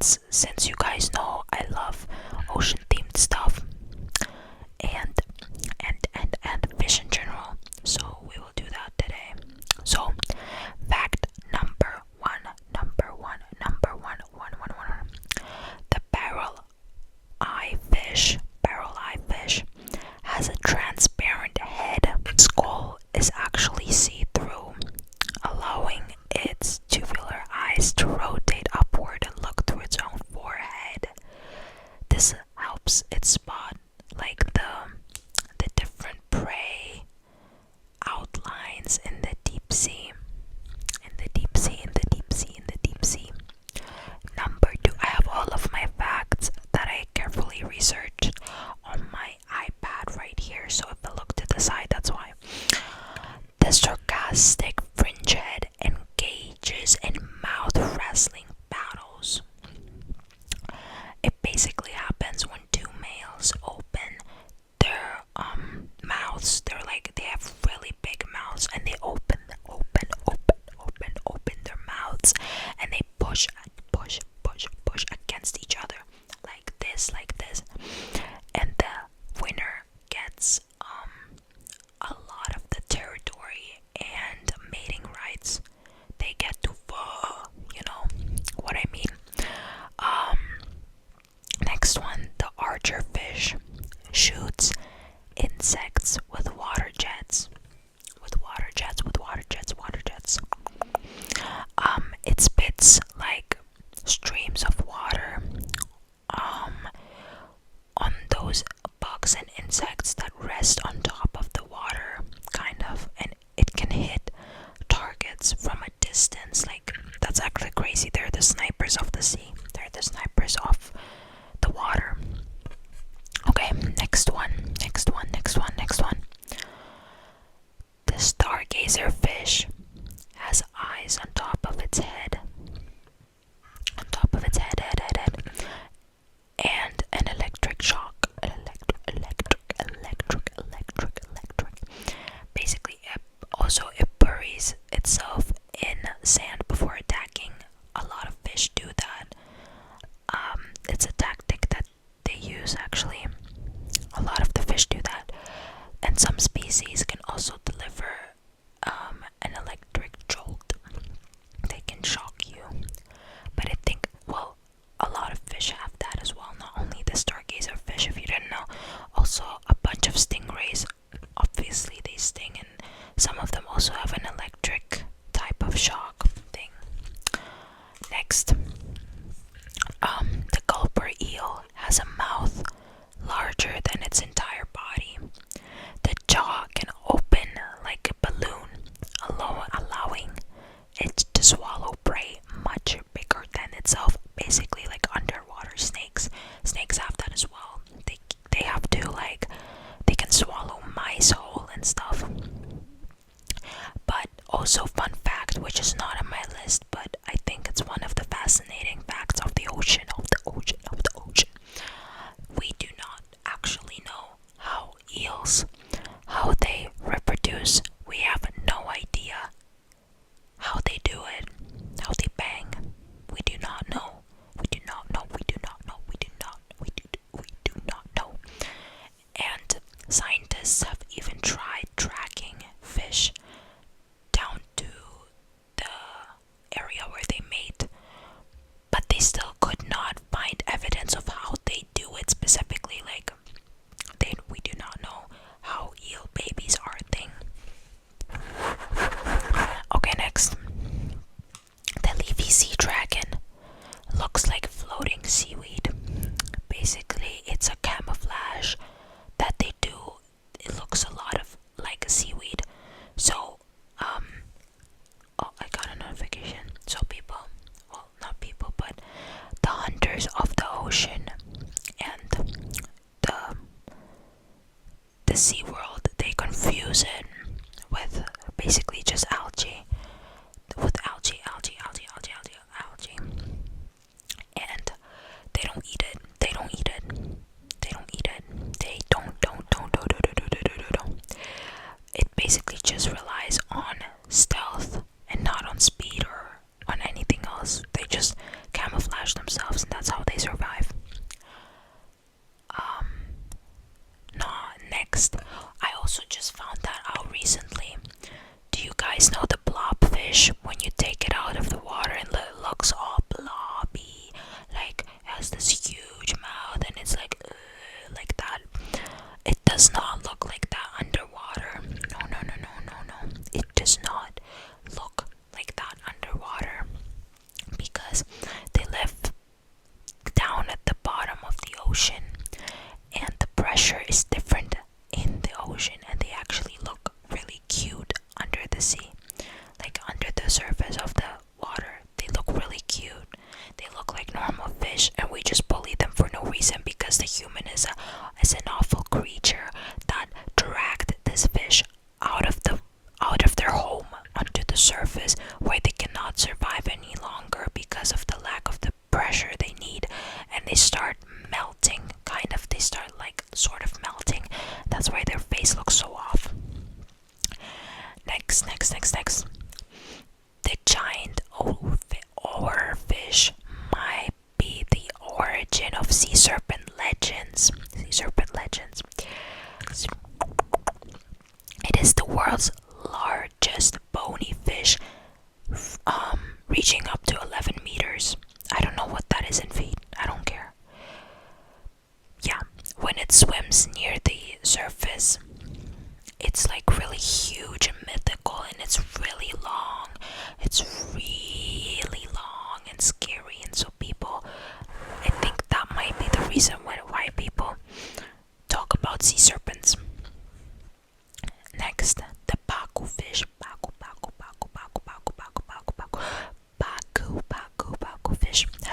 facts, since you guys know I love ocean themed stuff and fish in general. So we will do that today. So fact number one. The barrel eye fish has a transparent head. Its skull is actually see-through, allowing its tubular eyes to rotate upward and look through its own forehead. This helps it spot like the different prey outlines in the deep sea. Number two, I have all of my facts that I carefully researched on my iPad right here. So if I look to the side, that's why. The sarcastic fringehead engages in mouth wrestling battles. It basically happens when two males open their mouths. They have really big mouths, and they open their mouths, and they push against each other like this, and the winner gets a lot of the territory and mating rights. They get to you know what I mean. Next one, the archer fish shoots insects with water jets. It spits like streams of water on those bugs and insects that rest on top of the water, kind of, and it can hit targets from a distance. Like, that's actually crazy. They're the snipers of the sea. They're the snipers of the water. Okay, next one. The stargazer fish has eyes on top of its head. And an electric shock. Basically, it buries itself in sand before attacking. A lot of fish do that. It's a tactic that they use, actually. A lot of the fish do that. And some species can also deliver an electric jolt. They can shock you. But I think, well, a lot of fish have that as well. Not only the stargazer fish, if you didn't know. Also, a bunch of stingrays. Obviously, they sting, and some of them also have an electric type of shock thing. Next, the gulper eel has a mouth larger than its entire body. The jaw can open like a balloon, allowing it to swallow prey much bigger than itself. Basically, like underwater snakes. Snakes have that as well. They have to, like, they can swallow mice whole and stuff. But also, fun fact, which is not on my list, but I think it's one of the fascinating facts of the ocean. We do not actually know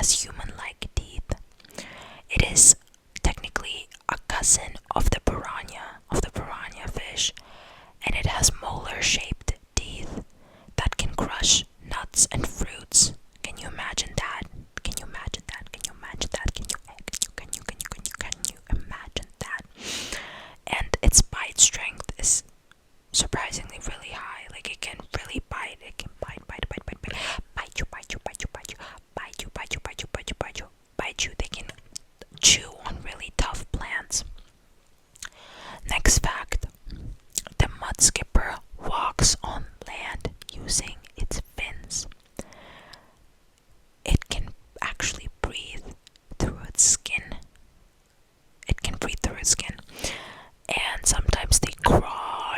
has human-like teeth. It is technically a cousin of the piranha fish, and it has molar-shaped teeth that can crush nuts and fruits. Can you imagine that? Can you imagine that? Can you imagine that? Can you imagine that? And its bite strength is surprisingly really high. Like, it can really bite. It can bite you. They can chew on really tough plants. Next fact: the mud skipper walks on land using its fins. It can actually breathe through its skin. And sometimes they crawl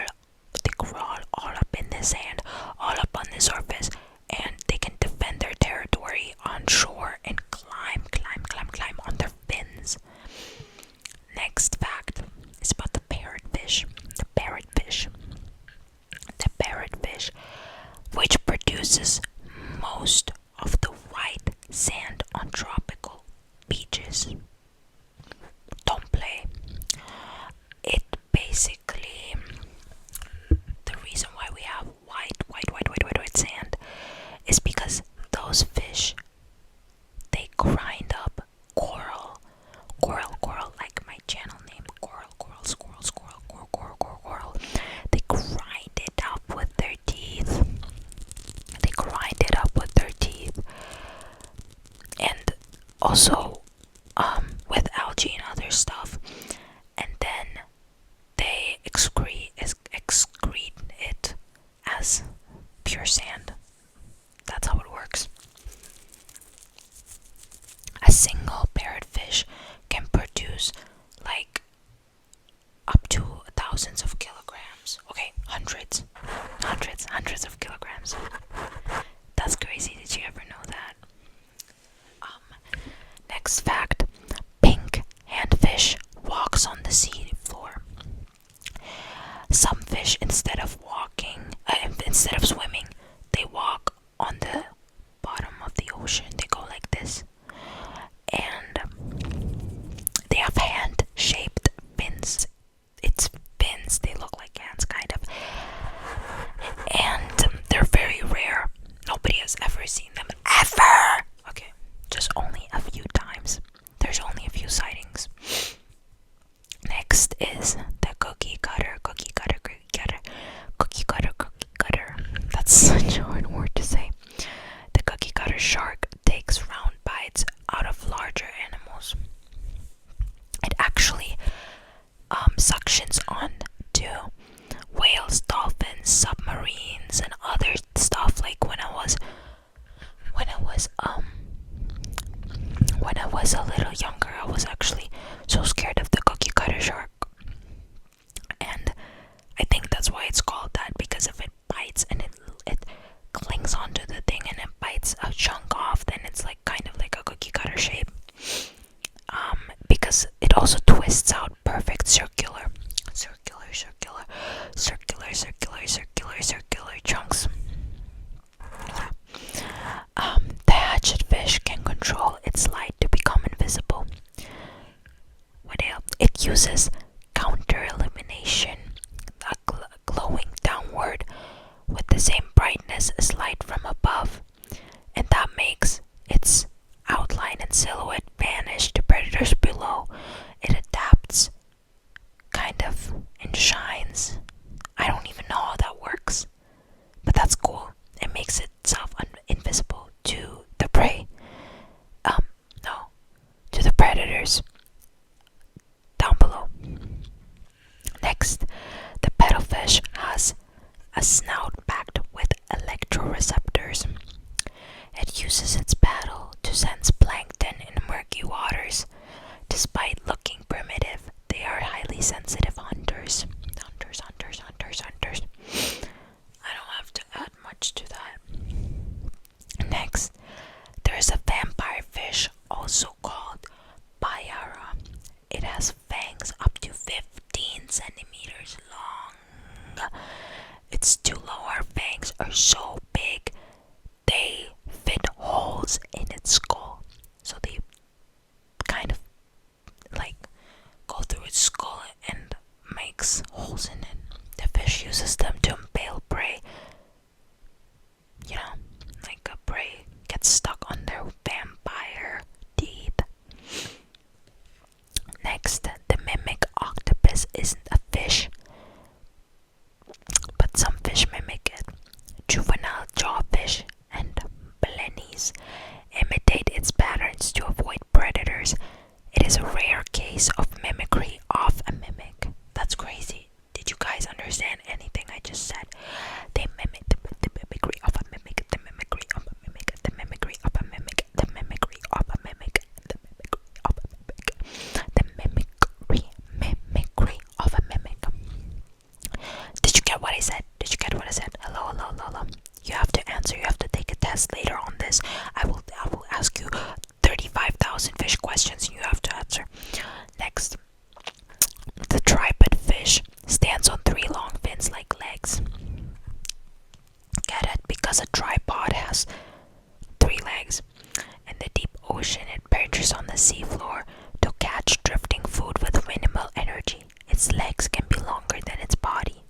all up in the sand, all up on the surface, and they can defend their territory on shore and climb on their fins. Next fact is about the parrotfish. The parrotfish, which produces most of the white sand on tropical beaches. Don't play. It basically, the reason why we have white sand is because those fish, they grind up coral, like my channel name, coral. They grind it up with their teeth. And also with algae and other stuff, and then they excrete it as pure sand. That's how it works. A single parrotfish can produce like up to thousands of kilograms. Okay, hundreds of kilograms. That's crazy. Did you ever know that? Next fact: pink handfish walks on the sea floor. Some fish, instead of swimming, they walk on the bottom of the ocean. They go like this, and they have hand-shaped fins. It's fins. They look like hands, kind of, and they're very rare. Nobody has ever seen them, ever. Okay, just only a few times. There's only a few sightings. Next is the cookie cutter. That's such a hard word to say. The cookie cutter shark takes round bites out of larger animals. It actually suctions on to whales, dolphins, submarines, and other stuff. Like when I was a little younger, I was actually so scared of the cookie cutter shark, and I think that's why it's called that, because if it bites and it clings onto the thing and it bites a chunk off, then it's like kind of like a cookie cutter shape. Because it also twists out perfect circular chunks. The hatchet fish can control its light to become invisible. It uses counter illumination, glowing downward with the same brightness as light from above, and that makes its outline and silhouette vanish to predators below. It adapts, kind of, and shines. I don't even know how that works, but that's cool. It makes itself invisible to the prey. To the predators down below. Next, the paddlefish has a snout packed with electroreceptors. It uses its paddle to sense plankton in murky waters. Despite looking primitive, they are highly sensitive hunters. I don't have to add much to that. Next, there is a vampire fish, also called Payara. It has fangs up to 15 centimeters long. Its two lower fangs are so big they fit holes in its skull. ocean, it perches on the seafloor to catch drifting food with minimal energy. Its legs can be longer than its body.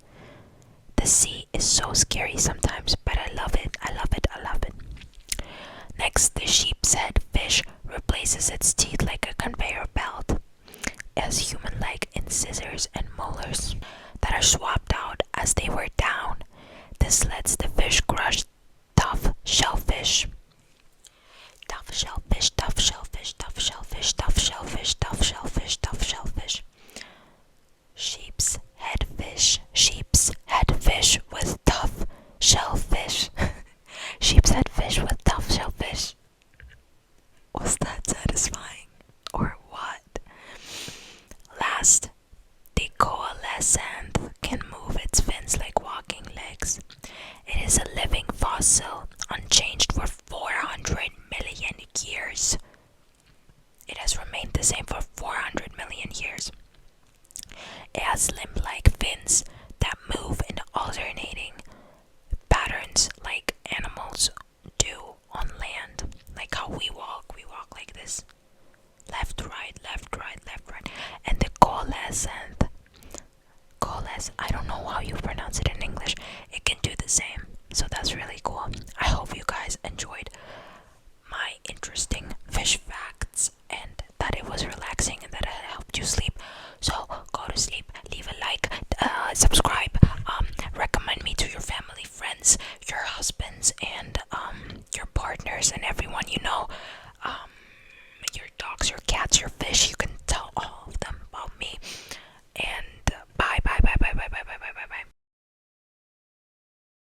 The sea is so scary sometimes, but I love it, I love it, I love it. Next, the sheep's head fish replaces its teeth like a conveyor belt. It has human-like incisors and molars that are swapped out as they wear down. This lets the fish crush tough shellfish. Tough shellfish, tough shellfish, tough shellfish, tough shellfish, tough shellfish, tough shellfish. Sheep's head fish. Sheep's head fish with tough shellfish. Sheep's head fish with tough shellfish. Was that satisfying? Or what? Last, the coalescent can move its fins like walking legs. It is a living fossil, unchanged for 400 million years. It has remained the same for 400 million years. It has limb-like fins that move in alternating patterns like animals do on land. Like how we walk like this.